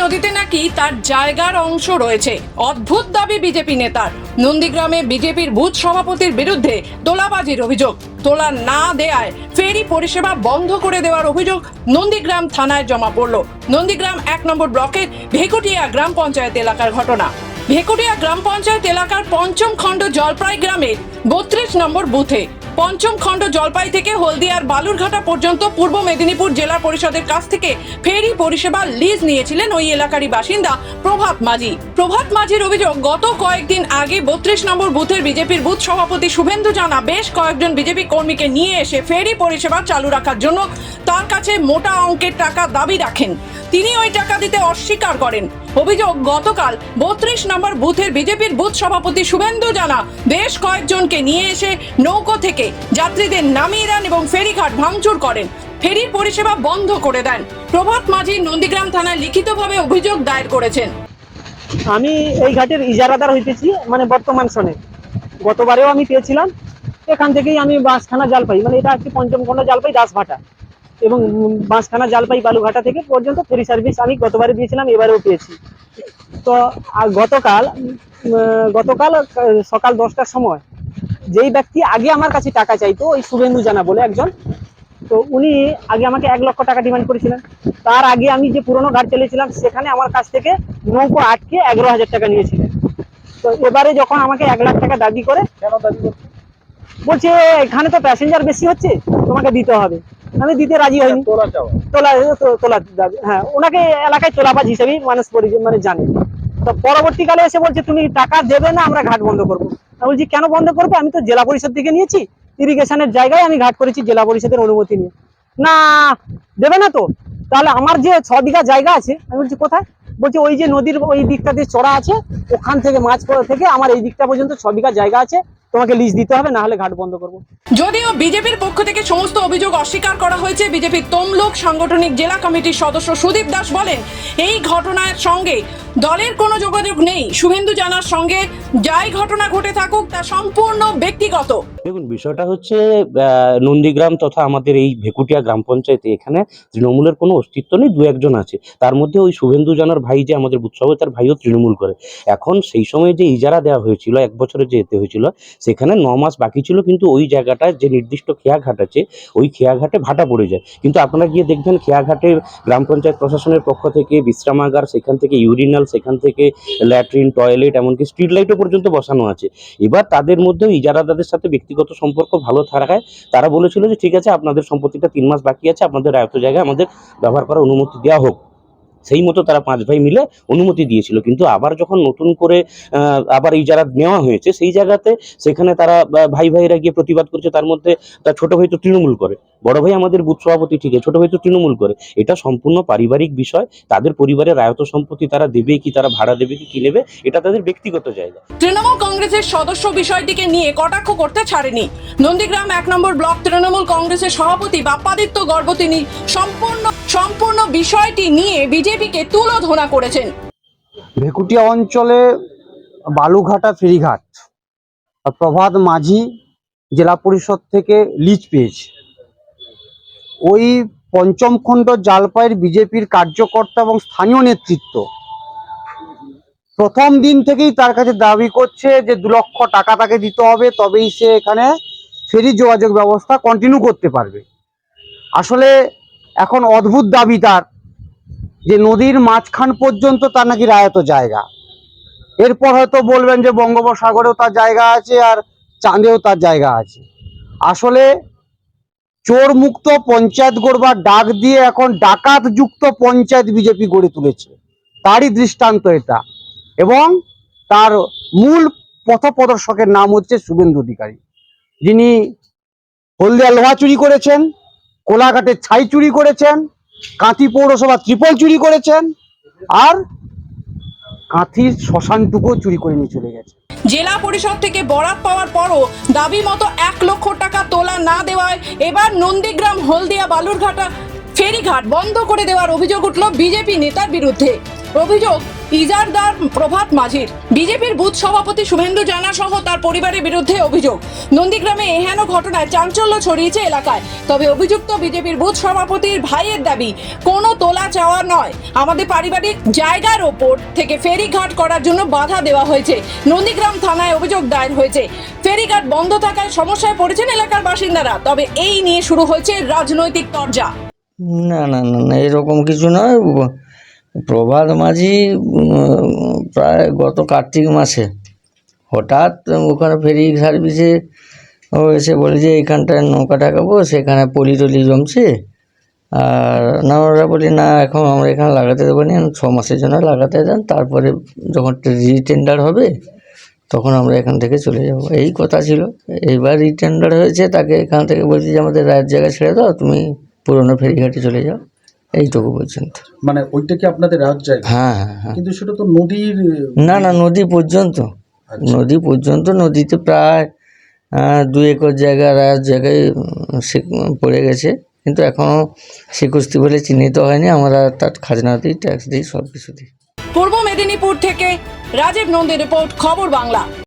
নদীতে নাকি তার জায়গার অংশ রয়েছে। অদ্ভুত দাবি বিজেপি নেতার। নন্দীগ্রামে বিজেপির বুথ সভাপতির বিরুদ্ধে তোলাবাজির অভিযোগ। তোলা না দেয়ায় ফেরি পরিষেবা বন্ধ করে দেওয়ার অভিযোগ নন্দীগ্রাম থানায় জমা পড়ল। নন্দীগ্রাম 1 নম্বর ব্লকের ভেকুটিয়া গ্রাম পঞ্চায়েত এলাকার ঘটনা। ভেকুটিয়া গ্রাম পঞ্চায়েত এলাকার পঞ্চম খণ্ড জলপাই গ্রামের 32 নম্বর বুথে পঞ্চম খণ্ড জলপাই থেকে হলদিয়ার বালুরঘাটা পর্যন্ত পূর্ব মেদিনীপুর জেলা পরিষদের কাছ থেকে ফেরি পরিষেবা লিজ নিয়েছিলেন ওই এলাকারই বাসিন্দা প্রভাত মাঝি। প্রভাত মাঝির অভিযোগ, গত কয়েকদিন আগে 32 নম্বর বুথের বিজেপির বুথ সভাপতি শুভেন্দু জানা বেশ কয়েকজন বিজেপি কর্মীকে নিয়ে এসে ফেরি পরিষেবা চালু রাখার জন্য তার কাছে মোটা অঙ্কের টাকা দাবি রাখেন। তিনি ওই টাকা দিতে অস্বীকার করেন। অভিযোগ, গতকাল 32 নম্বর বুথের বিজেপির বুথ সভাপতি শুভেন্দু জানা বেশ কয়েকজনকে নিয়ে এসে নৌকো থেকে যাত্রীদের নামিয়ে দেন এবং ফেরিঘাট ভাঙচুর করেন। ফেরির পরিষেবা বন্ধ করে দেন। প্রভাত মাঝি নন্দীগ্রাম থানায় লিখিতভাবে অভিযোগ দায়ের করেছেন। আমি এই ঘাটের ইজারাদার হইতেছি, মানে বর্তমান সনে গতবারেও আমি পেয়েছিলাম। এখান থেকেই আমি বাঁশখানা জালপাই, মানে এটা হচ্ছে পঞ্চম খণ্ড জালপাই দাসভাটা এবং বাঁশখানা জালপাই বালুঘাটা থেকে পর্যন্ত ফেরি সার্ভিস আমি গতবারে দিয়েছিলাম, এবারেও পেয়েছি। তো গতকাল সকাল 10টার সময় যেই ব্যক্তি আগে আমার কাছে টাকা চাইতো, ওই শুভেন্দু জানা বলে একজন, তো উনি আগে আমাকে 1 লক্ষ টাকা ডিমান্ড করেছিলেন। তার আগে আমি যে পুরনো ঘাট চলেছিলাম সেখানে আমার কাছ থেকে নৌকো আটকে 11,000 টাকা নিয়েছিলেন। তো এবারে যখন আমাকে 1 লাখ টাকা দাবি করে, কেন দাবি করছে? বলছে এখানে তো প্যাসেঞ্জার বেশি হচ্ছে, তোমাকে দিতে হবে। আমি দিতে রাজি হইনি। তোলা দাবি, হ্যাঁ, ওনাকে এলাকায় তোলাবাজ হিসেবেই মানুষ মানে জানে। তো পরবর্তীকালে এসে বলছে তুমি টাকা দেবে না, আমরা ঘাট বন্ধ করবো। আমি বলছি কেন বন্ধ করবো? আমি তো জেলা পরিষদ থেকে নিয়েছি, ইরিগেশনের জায়গায় আমি ঘাট করেছি জেলা পরিষদের অনুমতি নিয়ে। না দেবে না তো, তাহলে আমার যে 6 বিঘা জায়গা আছে। আমি বলছি কোথায়? বলছে ওই যে নদীর ওই দিকটাতে চড়া আছে, ওখান থেকে মাছ থেকে আমার এই দিকটা পর্যন্ত 6 বিঘা জায়গা আছে, তোমাকে লিজ দিতে হবে, না হলে ঘাট বন্ধ করবো। যদিও বিজেপির পক্ষ থেকে সমস্ত অভিযোগ অস্বীকার করা হয়েছে। বিজেপির তমলুক সাংগঠনিক জেলা কমিটির সদস্য সুদীপ দাস বলেন, এই ঘটনার সঙ্গে দলের কোনো যোগাযোগ নেই। শুভেন্দু জানার সঙ্গে যাই ঘটনা ঘটে থাকুক তা সম্পূর্ণ ব্যক্তিগত। দেখুন, বিষয়টা হচ্ছে নন্দীগ্রাম তথা আমাদের এই ভেকুটিয়া গ্রাম পঞ্চায়েতে এখানে তৃণমূলের কোনো অস্তিত্ব নেই। 2-1 জন আছে, তার মধ্যে ওই শুভেন্দু জানার ভাই যে আমাদের বুথ সভাপতি, তার ভাইও তৃণমূল করে। এখন সেই সময় যে ইজারা দেওয়া হয়েছিল 1 বছরের যে এতে হয়েছিল, সেখানে 9 মাস বাকি ছিল, কিন্তু ওই জায়গাটায় যে নির্দিষ্ট খেয়াঘাট আছে ওই খেয়াঘাটে ভাটা পড়ে যায়। কিন্তু আপনারা গিয়ে দেখবেন খেয়াঘাটে গ্রাম পঞ্চায়েত প্রশাসনের পক্ষ থেকে বিশ্রামাগার, সেখান থেকে ইউরিনাল, সেখান থেকে ল্যাট্রিন, টয়লেট, এমনকি স্ট্রিট লাইটও পর্যন্ত বসানো আছে। এবার তাদের মধ্যেও ইজারাদারদের সাথে ব্যক্তিগত সম্পর্ক ভালো থাকায় তারা বলেছিল যে ঠিক আছে, আপনাদের সম্পত্তিটা 3 মাস বাকি আছে, আপনাদের আয়ত্ত জায়গায় আমাদের ব্যবহার করার অনুমতি দেওয়া হোক। সেই মতো তারা 5 ভাই মিলে অনুমতি দিয়েছিল। কিন্তু আবার যখন নতুন করে আবার ইজারা নেওয়া হয়েছে সেই জায়গাতে, সেখানে তারা ভাইরা গিয়ে প্রতিবাদ করছে। তার মধ্যে তার ছোট ভাই তো তৃণমূল করে, বড় ভাই আমাদের বুথ সভাপতি ঠিক আছে, ছোট ভাই তো তৃণমূল করে। এটা সম্পূর্ণ পারিবারিক বিষয়। তাদের পরিবারের আয়ত্ত সম্পত্তি তারা দেবে কি, তারা ভাড়া দেবে কি নেবে, এটা তাদের ব্যক্তিগত জায়গা। তৃণমূল কংগ্রেসের সদস্য বিষয়টিকে নিয়ে কটাক্ষ করতে ছাড়েনি। নন্দীগ্রাম 1 নম্বর ব্লক তৃণমূল কংগ্রেসের সভাপতি বাপ্পাদিত্য গর্ব তিনি সম্পূর্ণ বিষয়টি নিয়ে বিজেপিকে তুলোধনা করেছেন। ভেকুটিয়া অঞ্চলে বালুঘাটা ফেরিঘাট প্রভাত মাঝি জেলা পরিষদ থেকে লিজ পেয়েছে। ওই পঞ্চম খণ্ড জালপাইয়ের বিজেপির কার্যকর্তা এবং স্থানীয় নেতৃত্ব প্রথম দিন থেকেই তার কাছে দাবি করছে যে 2 লক্ষ টাকা তাকে দিতে হবে, তবেই সে এখানে ফেরি যোগাযোগ ব্যবস্থা কন্টিনিউ করতে পারবে। আসলে এখন অদ্ভুত দাবি তার যে নদীর মাঝখান পর্যন্ত তার নাকি রায়ত জায়গা। এরপর হয়তো বলবেন যে বঙ্গোপসাগরেও তার জায়গা আছে আর চাঁদেও তার জায়গা আছে। আসলে চোর মুক্ত পঞ্চায়েত গড়বার ডাক দিয়ে এখন ডাকাত যুক্ত পঞ্চায়েত বিজেপি গড়ে তুলেছে, তারই দৃষ্টান্ত এটা। এবং তার মূল পথপ্রদর্শকের নাম হচ্ছে শুভেন্দু অধিকারী, যিনি হলদিয়া লোহা চুরি করেছেন, কোলাঘাটের ছাই চুরি করেছেন, কাঁথি পৌরসভা ত্রিপল চুরি করেছেন, আর কাঁথির শ্মশানটুকু চুরি করে নিয়ে চলে গেছে। জেলা পরিষদ থেকে বরাত পাওয়ার পরও দাবি মতো 1 লক্ষ টাকা তোলা না দেওয়ায় এবার নন্দীগ্রাম হলদিয়া বালুরঘাটা ফেরিঘাট বন্ধ করে দেওয়ার অভিযোগ উঠল বিজেপি নেতার বিরুদ্ধে। অভিযোগ, ইজারদার প্রভাত মাঝির বিজেপির বুথ সভাপতি শুভেন্দু জানা সহ তার পরিবারের বিরুদ্ধে অভিযোগ। নন্দীগ্রামে এহেন ঘটনায় চাঞ্চল্য ছড়িয়েছে এলাকায়। তবে অভিযুক্ত বিজেপির বুথ সভাপতির ভাইয়ের দাবি, কোনো তোলা চাওয়া নয়, আমাদের পারিবারিক জায়গার ওপর থেকে ফেরিঘাট করার জন্য বাধা দেওয়া হয়েছে। নন্দীগ্রাম থানায় অভিযোগ দায়ের হয়েছে। ফেরিঘাট বন্ধ থাকায় সমস্যায় পড়েছেন এলাকার বাসিন্দারা। তবে এই নিয়ে শুরু হয়েছে রাজনৈতিক তরজা। না না না না এরকম কিছু নয়। প্রভাত মাঝি প্রায় গত কার্তিক মাসে হঠাৎ ওখানে ফেরি সার্ভিসে ও এসে বলে যে এইখানটায় নৌকা ঠাকাবো, সেখানে পলি টলি জমছে। আর না ওরা বলি না, এখন আমরা এখানে লাগাতে দেবো না, 6 মাসের জন্য লাগাতে দেন, তারপরে যখন রিটেন্ডার হবে তখন আমরা এখান থেকে চলে যাব, এই কথা ছিল। এইবার রিটেন্ডার হয়েছে, তাকে এখান থেকে বলছি যে আমাদের রায়ের জায়গা ছেড়ে দাও, তুমি পুরোনো ফেরিঘাটে চলে যাও, এইটুকু পর্যন্ত। মানে ওইটা কি আপনাদের রাজ জায়গা? হ্যাঁ হ্যাঁ হ্যাঁ। কিন্তু সেটা তো নদীর। না না, নদী পর্যন্ত, নদী পর্যন্ত। নদীতে প্রায় 2 একর জায়গা রায়ের জায়গায় পড়ে গেছে, কিন্তু এখনও স্বীকৃতি বলে চিহ্নিত হয়নি। আমরা তার খাজনা দিই, ট্যাক্স দিই, সব কিছু দিই। পূর্ব মেদিনীপুর থেকে রাজীব নন্দীর রিপোর্ট, খবর বাংলা।